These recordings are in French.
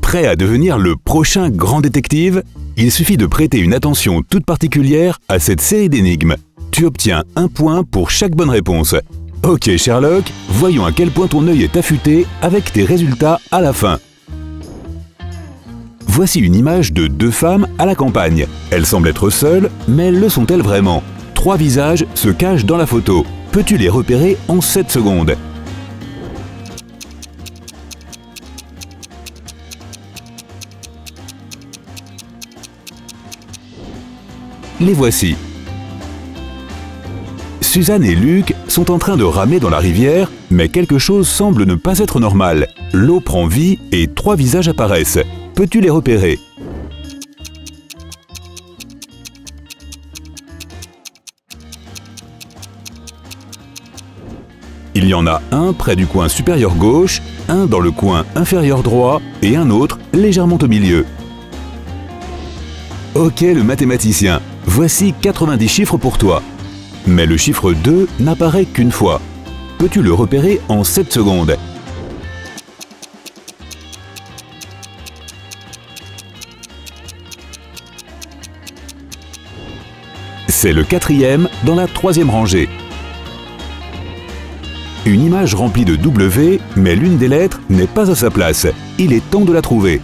Prêt à devenir le prochain grand détective? Il suffit de prêter une attention toute particulière à cette série d'énigmes. Tu obtiens un point pour chaque bonne réponse. Ok Sherlock, voyons à quel point ton œil est affûté avec tes résultats à la fin. Voici une image de deux femmes à la campagne. Elles semblent être seules, mais le sont-elles vraiment? Trois visages se cachent dans la photo. Peux-tu les repérer en 7 secondes? Les voici. Suzanne et Luc sont en train de ramer dans la rivière, mais quelque chose semble ne pas être normal. L'eau prend vie et trois visages apparaissent. Peux-tu les repérer? Il y en a un près du coin supérieur gauche, un dans le coin inférieur droit et un autre légèrement au milieu. Ok le mathématicien, voici 90 chiffres pour toi. Mais le chiffre 2 n'apparaît qu'une fois. Peux-tu le repérer en 7 secondes? C'est le quatrième dans la troisième rangée. Une image remplie de W, mais l'une des lettres n'est pas à sa place. Il est temps de la trouver.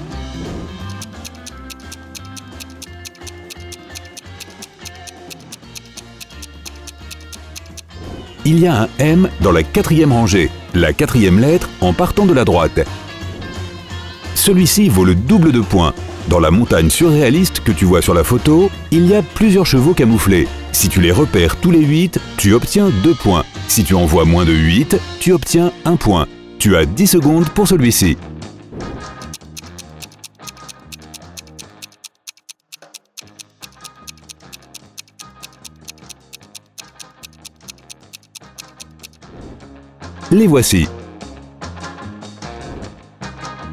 Il y a un M dans la quatrième rangée, la quatrième lettre en partant de la droite. Celui-ci vaut le double de points. Dans la montagne surréaliste que tu vois sur la photo, il y a plusieurs chevaux camouflés. Si tu les repères tous les 8, tu obtiens 2 points. Si tu en vois moins de 8, tu obtiens 1 point. Tu as 10 secondes pour celui-ci. Les voici.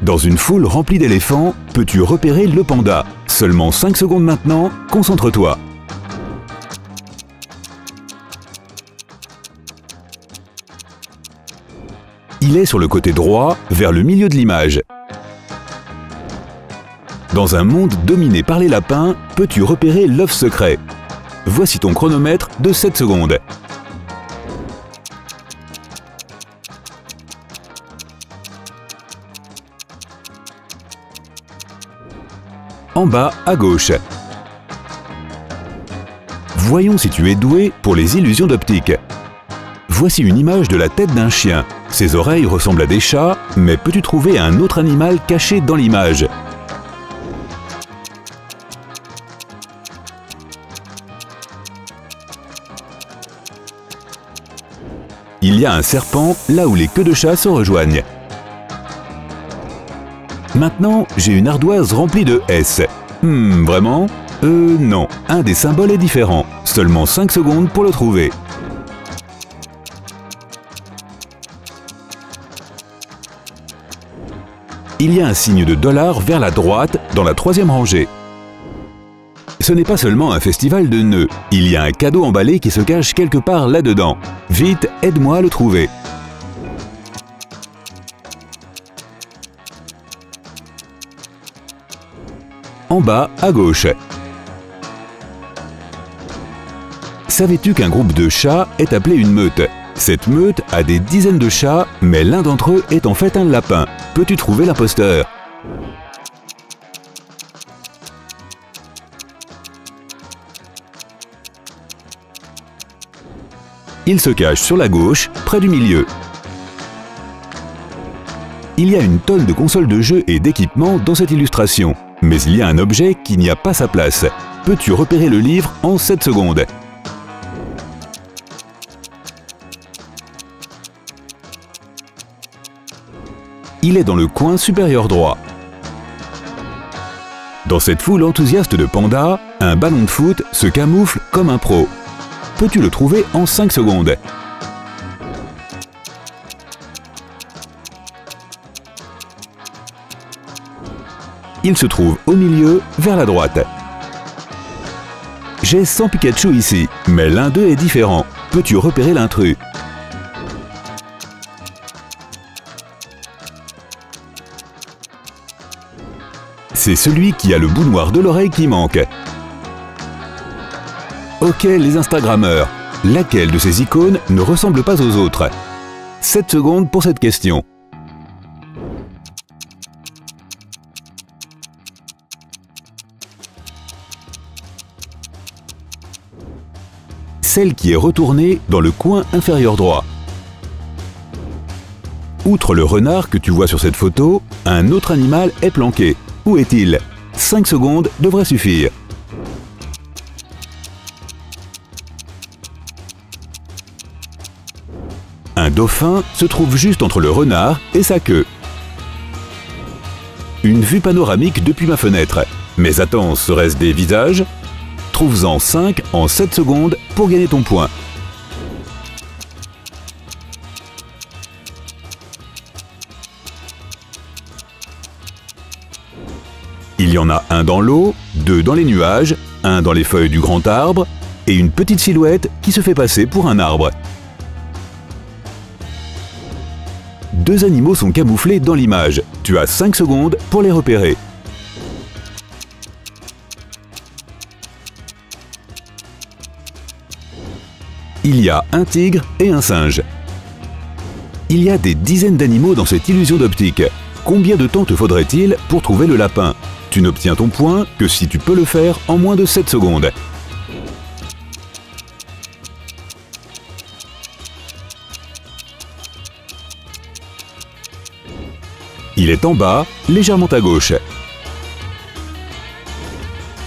Dans une foule remplie d'éléphants, peux-tu repérer le panda? Seulement 5 secondes maintenant, concentre-toi. Il est sur le côté droit, vers le milieu de l'image. Dans un monde dominé par les lapins, peux-tu repérer l'œuf secret? Voici ton chronomètre de 7 secondes. En bas à gauche. Voyons si tu es doué pour les illusions d'optique. Voici une image de la tête d'un chien. Ses oreilles ressemblent à des chats, mais peux-tu trouver un autre animal caché dans l'image? Il y a un serpent là où les queues de chat se rejoignent. Maintenant, j'ai une ardoise remplie de S. Vraiment? Non, un des symboles est différent. Seulement 5 secondes pour le trouver. Il y a un signe de dollar vers la droite dans la troisième rangée. Ce n'est pas seulement un festival de nœuds. Il y a un cadeau emballé qui se cache quelque part là-dedans. Vite, aide-moi à le trouver. En bas à gauche. Savais-tu qu'un groupe de chats est appelé une meute? Cette meute a des dizaines de chats, mais l'un d'entre eux est en fait un lapin. Peux-tu trouver l'imposteur? Il se cache sur la gauche, près du milieu. Il y a une tonne de consoles de jeux et d'équipements dans cette illustration. Mais il y a un objet qui n'y a pas sa place. Peux-tu repérer le livre en 7 secondes? Il est dans le coin supérieur droit. Dans cette foule enthousiaste de pandas, un ballon de foot se camoufle comme un pro. Peux-tu le trouver en 5 secondes? Il se trouve au milieu, vers la droite. J'ai 100 Pikachu ici, mais l'un d'eux est différent. Peux-tu repérer l'intrus? C'est celui qui a le bout noir de l'oreille qui manque. Ok les Instagrammeurs, laquelle de ces icônes ne ressemble pas aux autres? 7 secondes pour cette question. Celle qui est retournée dans le coin inférieur droit. Outre le renard que tu vois sur cette photo, un autre animal est planqué. Où est-il? 5 secondes devraient suffire. Un dauphin se trouve juste entre le renard et sa queue. Une vue panoramique depuis ma fenêtre. Mais attends, serait-ce des visages? Trouve-en 5 en 7 secondes pour gagner ton point. Il y en a un dans l'eau, 2 dans les nuages, 1 dans les feuilles du grand arbre et une petite silhouette qui se fait passer pour un arbre. 2 animaux sont camouflés dans l'image. Tu as 5 secondes pour les repérer. Il y a un tigre et un singe. Il y a des dizaines d'animaux dans cette illusion d'optique. Combien de temps te faudrait-il pour trouver le lapin? Tu n'obtiens ton point que si tu peux le faire en moins de 7 secondes. Il est en bas, légèrement à gauche.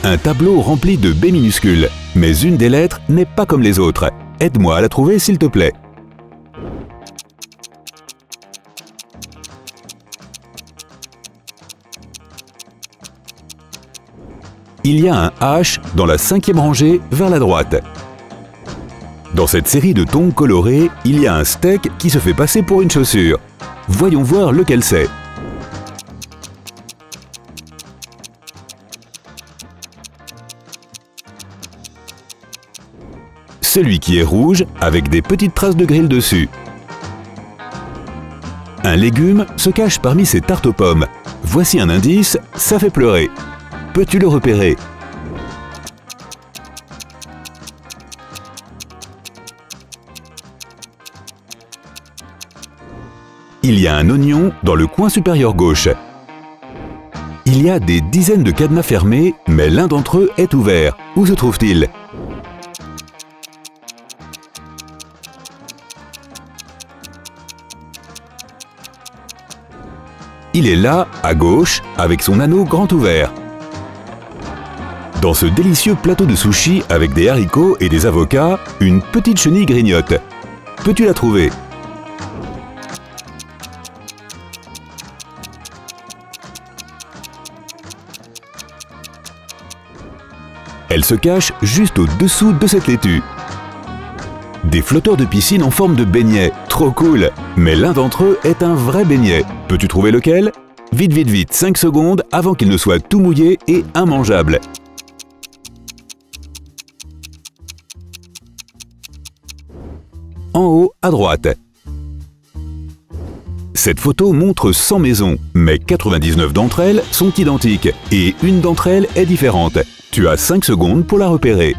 Un tableau rempli de B minuscules, mais une des lettres n'est pas comme les autres. Aide-moi à la trouver s'il te plaît. Il y a un H dans la 5e rangée vers la droite. Dans cette série de tons colorés, il y a un steak qui se fait passer pour une chaussure. Voyons voir lequel c'est. Celui qui est rouge avec des petites traces de grille dessus. Un légume se cache parmi ces tartes aux pommes. Voici un indice, ça fait pleurer. Peux-tu le repérer? Il y a un oignon dans le coin supérieur gauche. Il y a des dizaines de cadenas fermés, mais l'un d'entre eux est ouvert. Où se trouve-t-il? Il est là, à gauche, avec son anneau grand ouvert. Dans ce délicieux plateau de sushi avec des haricots et des avocats, une petite chenille grignote. Peux-tu la trouver? Elle se cache juste au-dessous de cette laitue. Des flotteurs de piscine en forme de beignet. Trop cool! Mais l'un d'entre eux est un vrai beignet. Peux-tu trouver lequel? Vite, vite, vite, 5 secondes avant qu'il ne soit tout mouillé et immangeable. En haut, à droite. Cette photo montre 100 maisons, mais 99 d'entre elles sont identiques et une d'entre elles est différente. Tu as 5 secondes pour la repérer.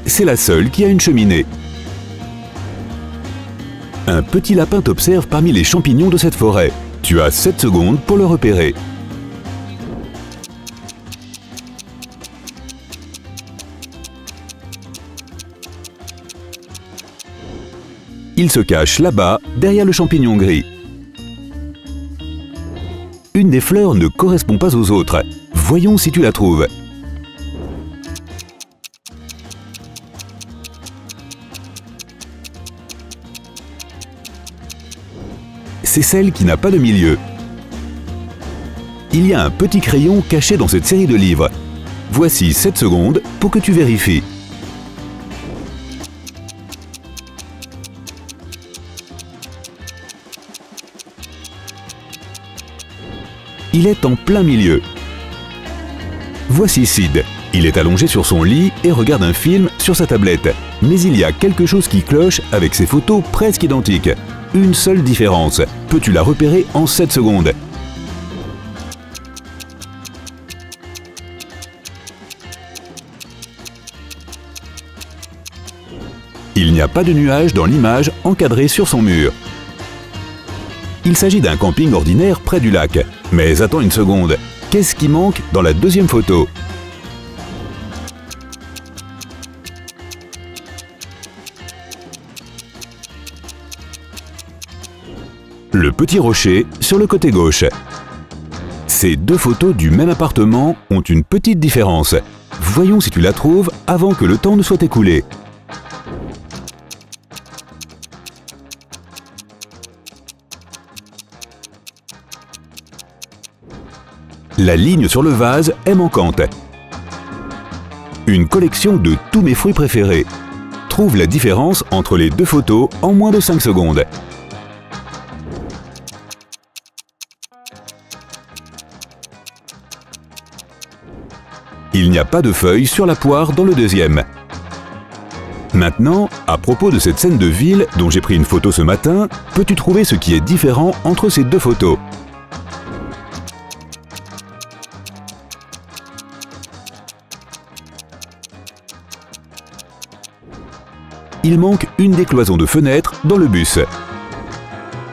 C'est la seule qui a une cheminée. Un petit lapin t'observe parmi les champignons de cette forêt. Tu as 7 secondes pour le repérer. Il se cache là-bas, derrière le champignon gris. Une des fleurs ne correspond pas aux autres. Voyons si tu la trouves. C'est celle qui n'a pas de milieu. Il y a un petit crayon caché dans cette série de livres. Voici 7 secondes pour que tu vérifies. Il est en plein milieu. Voici Sid. Il est allongé sur son lit et regarde un film sur sa tablette. Mais il y a quelque chose qui cloche avec ces photos presque identiques. Une seule différence. Peux-tu la repérer en 7 secondes? Il n'y a pas de nuage dans l'image encadrée sur son mur. Il s'agit d'un camping ordinaire près du lac. Mais attends une seconde, qu'est-ce qui manque dans la deuxième photo? Le petit rocher sur le côté gauche. Ces deux photos du même appartement ont une petite différence. Voyons si tu la trouves avant que le temps ne soit écoulé. La ligne sur le vase est manquante. Une collection de tous mes fruits préférés. Trouve la différence entre les deux photos en moins de 5 secondes. Il n'y a pas de feuilles sur la poire dans le deuxième. Maintenant, à propos de cette scène de ville dont j'ai pris une photo ce matin, peux-tu trouver ce qui est différent entre ces deux photos? Il manque une des cloisons de fenêtre dans le bus.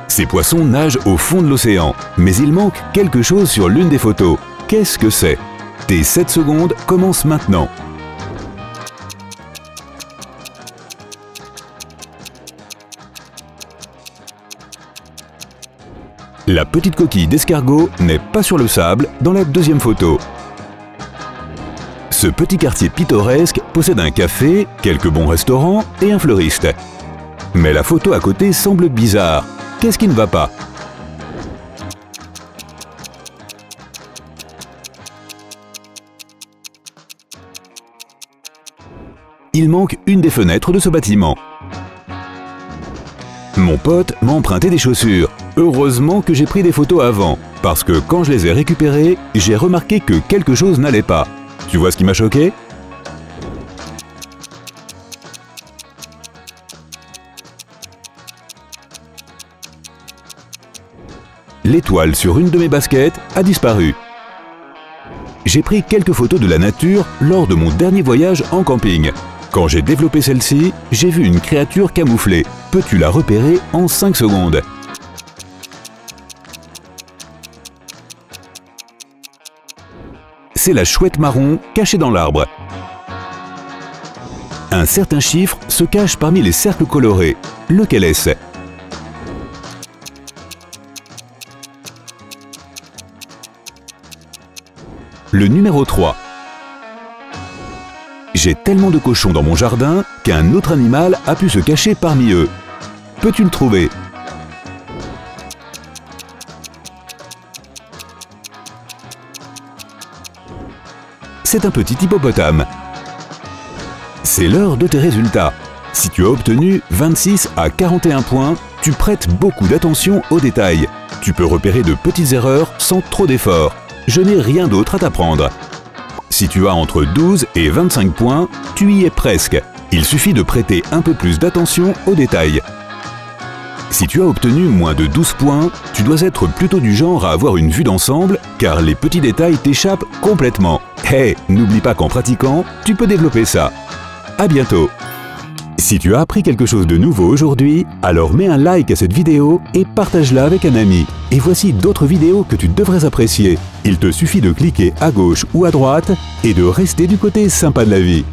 Ces poissons nagent au fond de l'océan, mais il manque quelque chose sur l'une des photos. Qu'est-ce que c'est? Tes 7 secondes commencent maintenant. La petite coquille d'escargot n'est pas sur le sable dans la deuxième photo. Ce petit quartier pittoresque possède un café, quelques bons restaurants et un fleuriste. Mais la photo à côté semble bizarre. Qu'est-ce qui ne va pas? Il manque une des fenêtres de ce bâtiment. Mon pote m'a emprunté des chaussures. Heureusement que j'ai pris des photos avant, parce que quand je les ai récupérées, j'ai remarqué que quelque chose n'allait pas. Tu vois ce qui m'a choqué? L'étoile sur une de mes baskets a disparu. J'ai pris quelques photos de la nature lors de mon dernier voyage en camping. Quand j'ai développé celle-ci, j'ai vu une créature camouflée. Peux-tu la repérer en 5 secondes? C'est la chouette marron cachée dans l'arbre. Un certain chiffre se cache parmi les cercles colorés. Lequel est-ce? Le numéro 3. J'ai tellement de cochons dans mon jardin qu'un autre animal a pu se cacher parmi eux. Peux-tu le trouver? C'est un petit hippopotame. C'est l'heure de tes résultats. Si tu as obtenu 26 à 41 points, tu prêtes beaucoup d'attention aux détails. Tu peux repérer de petites erreurs sans trop d'efforts. Je n'ai rien d'autre à t'apprendre. Si tu as entre 12 et 25 points, tu y es presque. Il suffit de prêter un peu plus d'attention aux détails. Si tu as obtenu moins de 12 points, tu dois être plutôt du genre à avoir une vue d'ensemble, car les petits détails t'échappent complètement. Hey, n'oublie pas qu'en pratiquant, tu peux développer ça. À bientôt! Si tu as appris quelque chose de nouveau aujourd'hui, alors mets un like à cette vidéo et partage-la avec un ami. Et voici d'autres vidéos que tu devrais apprécier. Il te suffit de cliquer à gauche ou à droite et de rester du côté sympa de la vie.